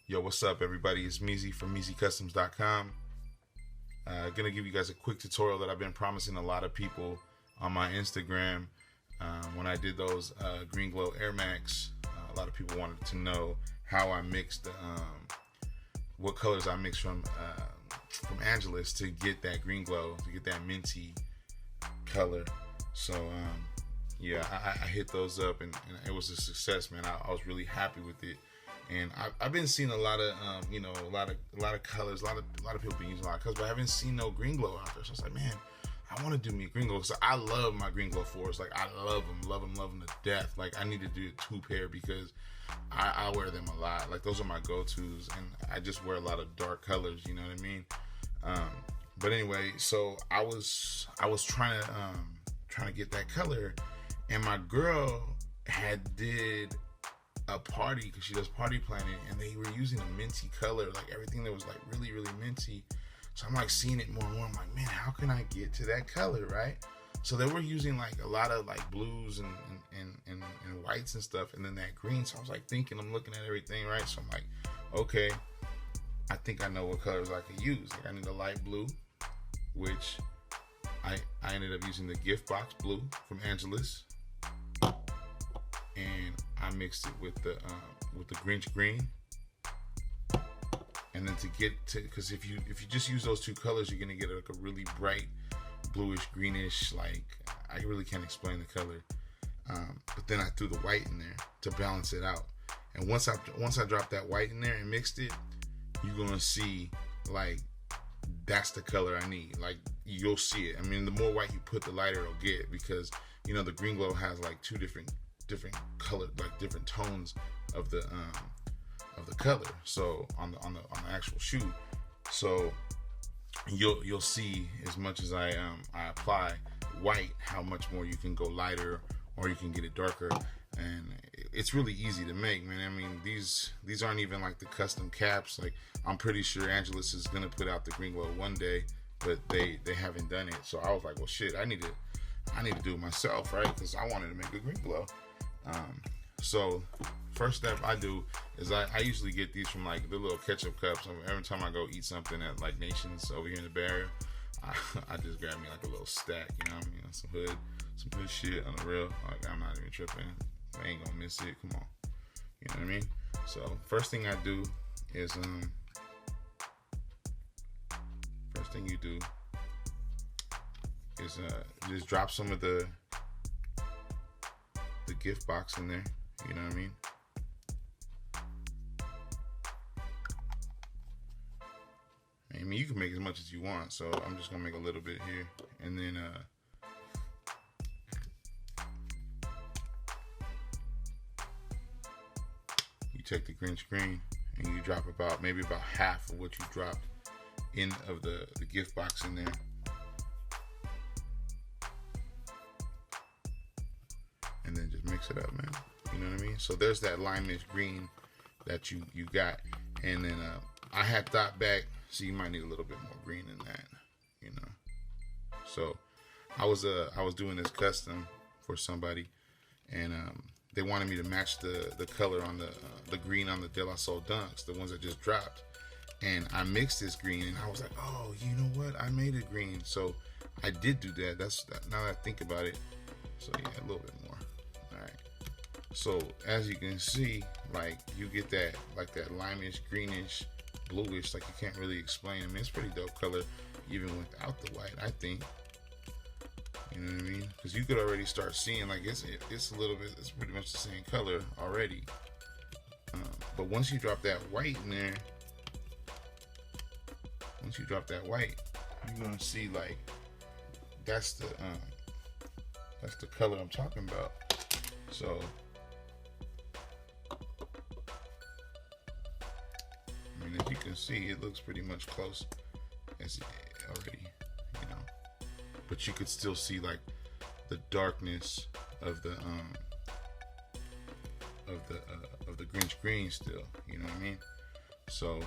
Yo, what's up, everybody? It's Meezy from MeezyCustoms.com. Gonna give you guys a quick tutorial that I've been promising a lot of people on my Instagram. When I did those Green Glow Air Max, a lot of people wanted to know how I mixed, what colors I mixed from Angelus to get that green glow, to get that minty color. So yeah, I hit those up and it was a success, man. I was really happy with it. And I've been seeing a lot of, a lot of colors, a lot of people been using a lot of colors, but I haven't seen no green glow out there. So I was like, man, I want to do me a green glow. So I love my green glow 4s. Like, I love them to death. Like, I need to do a 2 pair because I wear them a lot. Like, those are my go-tos, and I just wear a lot of dark colors. You know what I mean? But anyway, so I was trying to get that color, and my girl did a party because she does party planning, and they were using a minty color, like everything that was like really minty. So I'm like seeing it more and more. I'm like, man, how can I get to that color, right? So they were using like a lot of like blues and whites and stuff, and then that green. So I was like thinking, I'm looking at everything, right? So I'm like, okay, I think I know what colors I could use. Like, I need a light blue, which I ended up using the gift box blue from Angelus, and I mixed it with the Grinch green. And then to get to, because if you just use those 2 colors, you're gonna get like a really bright bluish greenish. Like, I really can't explain the color. But then I threw the white in there to balance it out. And once I dropped that white in there and mixed it, you're gonna see like that's the color I need. Like, you'll see it. I mean, the more white you put, the lighter it'll get, because the green glow has like 2 different color, like different tones of the color. So on the actual shoe, so you'll see, as much as I apply white, how much more you can go lighter, or you can get it darker. And it's really easy to make, man. I mean, these aren't even like the custom caps. Like, I'm pretty sure Angelus is gonna put out the green glow one day, but they haven't done it. So I was like, well, shit, I need to do it myself, right? Because I wanted to make a green glow. So first step I do is I usually get these from like the little ketchup cups. Every time I go eat something at like Nations over here in the Bay Area, I just grab me like a little stack, you know what I mean? Some hood shit on the real. Like, I'm not even tripping. I ain't gonna miss it. Come on. You know what I mean? So first thing I do is first thing you do is just drop some of the gift box in there. You know what I mean? I mean, you can make as much as you want, so I'm just gonna make a little bit here, and then you take the Grinch green and you drop maybe about half of what you dropped in of the gift box in there. And then just mix it up, man. You know what I mean? So there's that limeish green that you got. And then I had thought back, so you might need a little bit more green than that, you know. So I was doing this custom for somebody, and they wanted me to match the color on the green on the De La Soul Dunks, the ones that just dropped. And I mixed this green, and I was like, oh, you know what? I made it green. So I did do that. Now that I think about it. So yeah, a little bit more. All right. So as you can see, like, you get that like that limeish, greenish, bluish. Like, you can't really explain. I mean, it's pretty dope color even without the white, I think. You know what I mean? Because you could already start seeing, like, it's a little bit. It's pretty much the same color already. But once you drop that white in there, you're gonna see, like, that's the color I'm talking about. So I mean, as you can see, it looks pretty much close as already, you know. But you could still see like the darkness of the Grinch green still. You know what I mean? So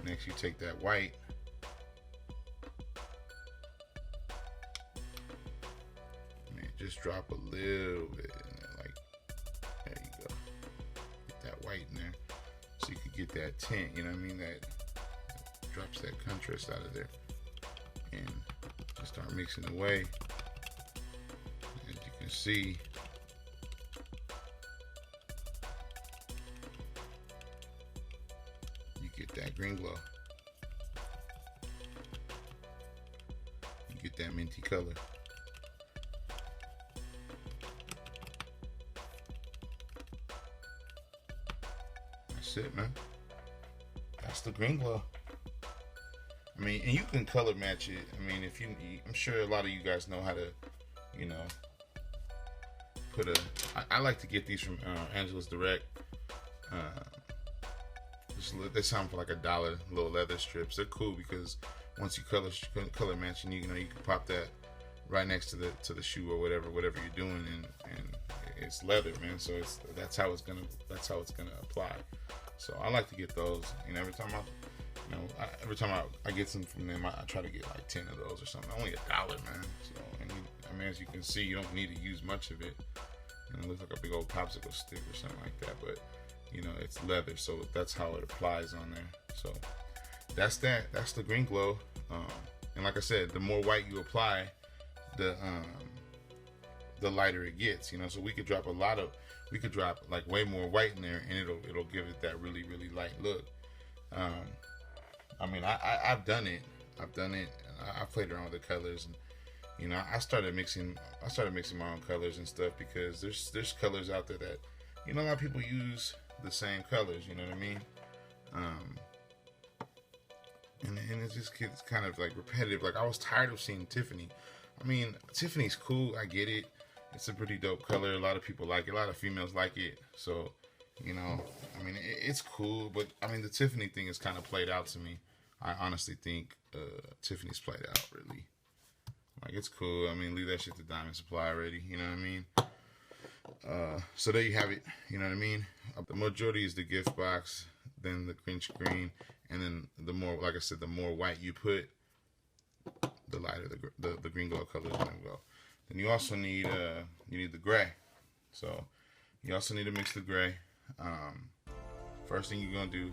next, you take that white. Man, just drop a little bit in there, like, there you go. Get that white in there, so you can get that tint, you know what I mean? That drops that contrast out of there. And just start mixing away. As you can see, you get that green glow. You get that minty color. That's it, man. That's the green glow. I mean, and you can color match it. I mean, if you, I'm sure a lot of you guys know how to, you know, put a. I like to get these from Angelus Direct. They sound for like $1, little leather strips. They're cool because once you color match, and you know you can pop that right next to the shoe or whatever you're doing, and it's leather, man. So that's how it's gonna apply. So I like to get those. You know, every time I get some from them, I try to get like 10 of those or something. Only $1, man. So, and I mean, as you can see, you don't need to use much of it. It looks like a big old popsicle stick or something like that, but you know, it's leather, so that's how it applies on there. So that's that. That's the green glow. And like I said, the more white you apply, the lighter it gets. You know, so we could drop like way more white in there, and it'll give it that really, really light look. I mean, I've done it. I've played around with the colors, and you know, I started mixing my own colors and stuff because there's colors out there that, you know, a lot of people use the same colors. You know what I mean? And it just gets kind of like repetitive. Like I was tired of seeing Tiffany. I mean, Tiffany's cool. I get it. It's a pretty dope color. A lot of people like it. A lot of females like it. So, you know, I mean, it's cool. But I mean, the Tiffany thing is kind of played out to me. I honestly think Tiffany's played out really. Like, it's cool. I mean, leave that shit to Diamond Supply already. You know what I mean? So there you have it. You know what I mean? The majority is the gift box, then the green screen, and then the more, like I said, the more white you put, the lighter the green glow color is gonna go. Then you also need the gray. So you also need to mix the gray. First thing you're gonna do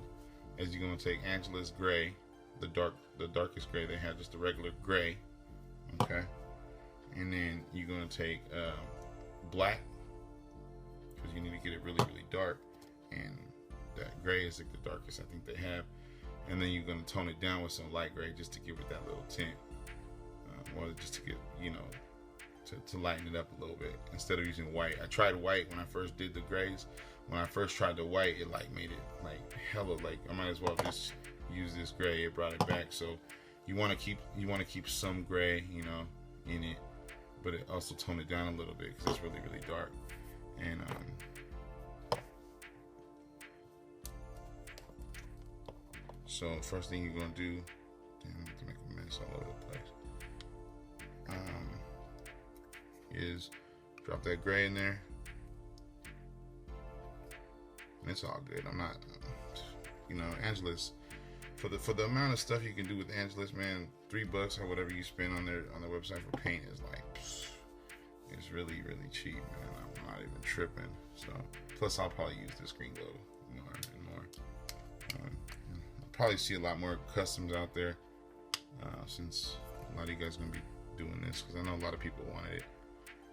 is you're gonna take Angelus gray, the darkest gray they have, just the regular gray. Okay, and then you're gonna take black, because you need to get it really, really dark, and that gray is like the darkest I think they have. And then you're gonna tone it down with some light gray just to give it that little tint, or just to get, you know, to lighten it up a little bit instead of using white. I tried white when I first did the grays. When I first tried the white, it like made it like hella, like I might as well just use this gray. It brought it back. So you want to keep some gray, you know, in it, but it also tone it down a little bit because it's really, really dark. And so first thing you're gonna do, to make a mess all over the place, is drop that gray in there, and it's all good. I'm not, you know, Angelus, for the amount of stuff you can do with Angelus, man, $3 or whatever you spend on their website for paint is like, it's really, really cheap, man. I'm not even tripping. So plus I'll probably use this green glow more and more. I'll probably see a lot more customs out there, since a lot of you guys are gonna be doing this, because I know a lot of people wanted it.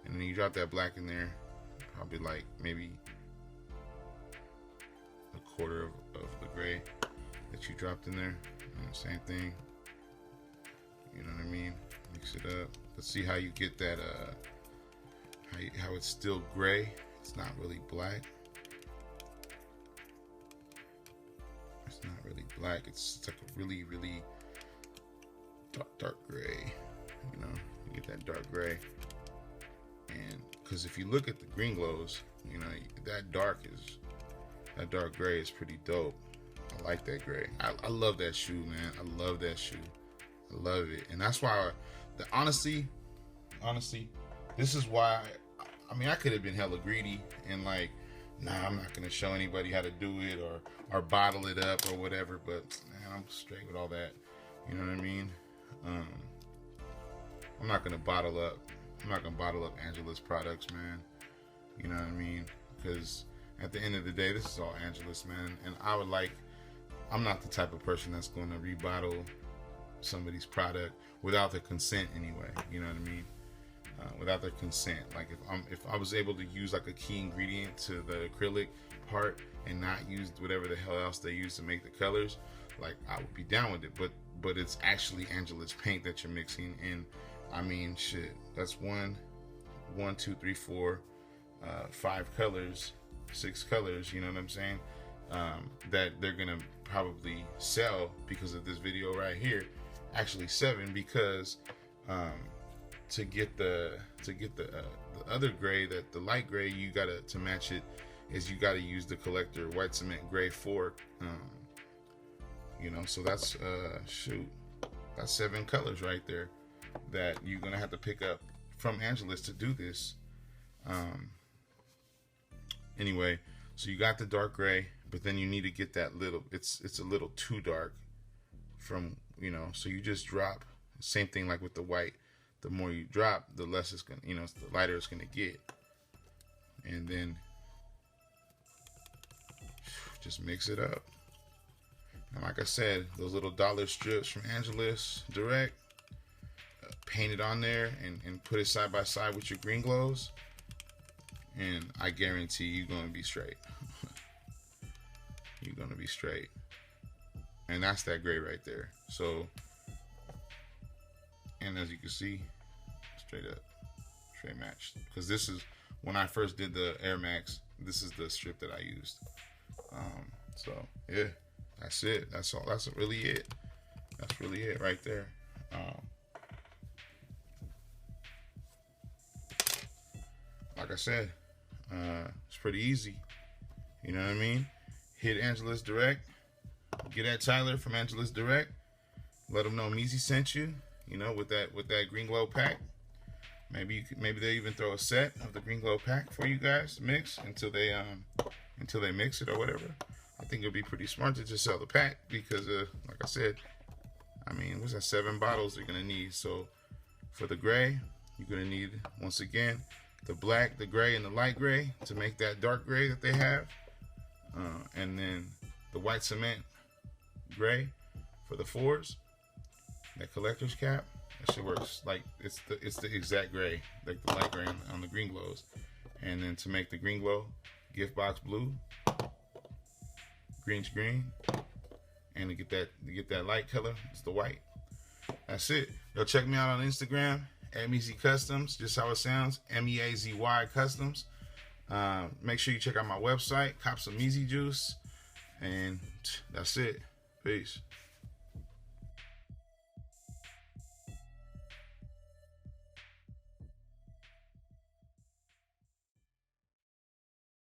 And then you drop that black in there, probably like maybe a quarter of the gray that you dropped in there. And same thing, you know what I mean? Mix it up. Let's see how you get that, how it's still gray. It's not really black. It's not really black. It's like a really, really dark gray. You know, you get that dark gray. And because if you look at the green glows, you know, that dark gray is pretty dope. I like that gray. I love that shoe, man. I love that shoe. I love it. And that's why, honestly, this is why, I mean, I could have been hella greedy and like, nah, I'm not going to show anybody how to do it or bottle it up or whatever, but man, I'm straight with all that. You know what I mean? I'm not going to bottle up Angelus products, man. You know what I mean? Because at the end of the day, this is all Angelus, man. And I would like I'm not the type of person that's going to rebottle somebody's product without their consent anyway. You know what I mean? Without their consent. Like if I was able to use like a key ingredient to the acrylic part and not use whatever the hell else they use to make the colors, like I would be down with it. But it's actually Angelus paint that you're mixing, and I mean shit. That's one, two, three, four, 5 colors, 6 colors. You know what I'm saying? That they're gonna probably sell because of this video right here. Actually 7, because to get the other gray, that the light gray, you gotta, to match it, is you gotta use the collector white cement gray 4. You know, so that's that's 7 colors right there that you're gonna have to pick up from Angelus to do this. Anyway, so you got the dark gray, but then you need to get that little, it's a little too dark from, you know, so you just drop. Same thing like with the white. The more you drop, the less it's gonna, you know, the lighter it's gonna get. And then just mix it up. And like I said, those little dollar strips from Angelus Direct, paint it on there and put it side by side with your green glows, and I guarantee you're gonna be straight. You're gonna be straight. And that's that gray right there. So, and as you can see, straight up, straight match. Because this is, when I first did the Air Max, this is the strip that I used. So yeah, that's it. That's all. That's really it. That's really it right there. Like I said, it's pretty easy. You know what I mean? Hit Angelus Direct. Get at Tyler from Angelus Direct. Let them know Meezy sent you. You know, with that green glow pack. Maybe they even throw a set of the green glow pack for you guys to mix until they mix it or whatever. I think it'd be pretty smart to just sell the pack because, like I said, I mean, what's that, 7 bottles they're gonna need. So for the gray, you're gonna need, once again, the black, the gray, and the light gray to make that dark gray that they have, and then the white cement gray for the 4s. That collector's cap, that shit works like it's the exact gray, like the light gray on the green glows. And then to make the green glow, gift box blue, green's green, and to get that light color, it's the white. That's it. Yo, check me out on Instagram at Meezy Customs, just how it sounds, MEAZY Customs. Make sure you check out my website, cop some Meezy juice, and that's it. Peace.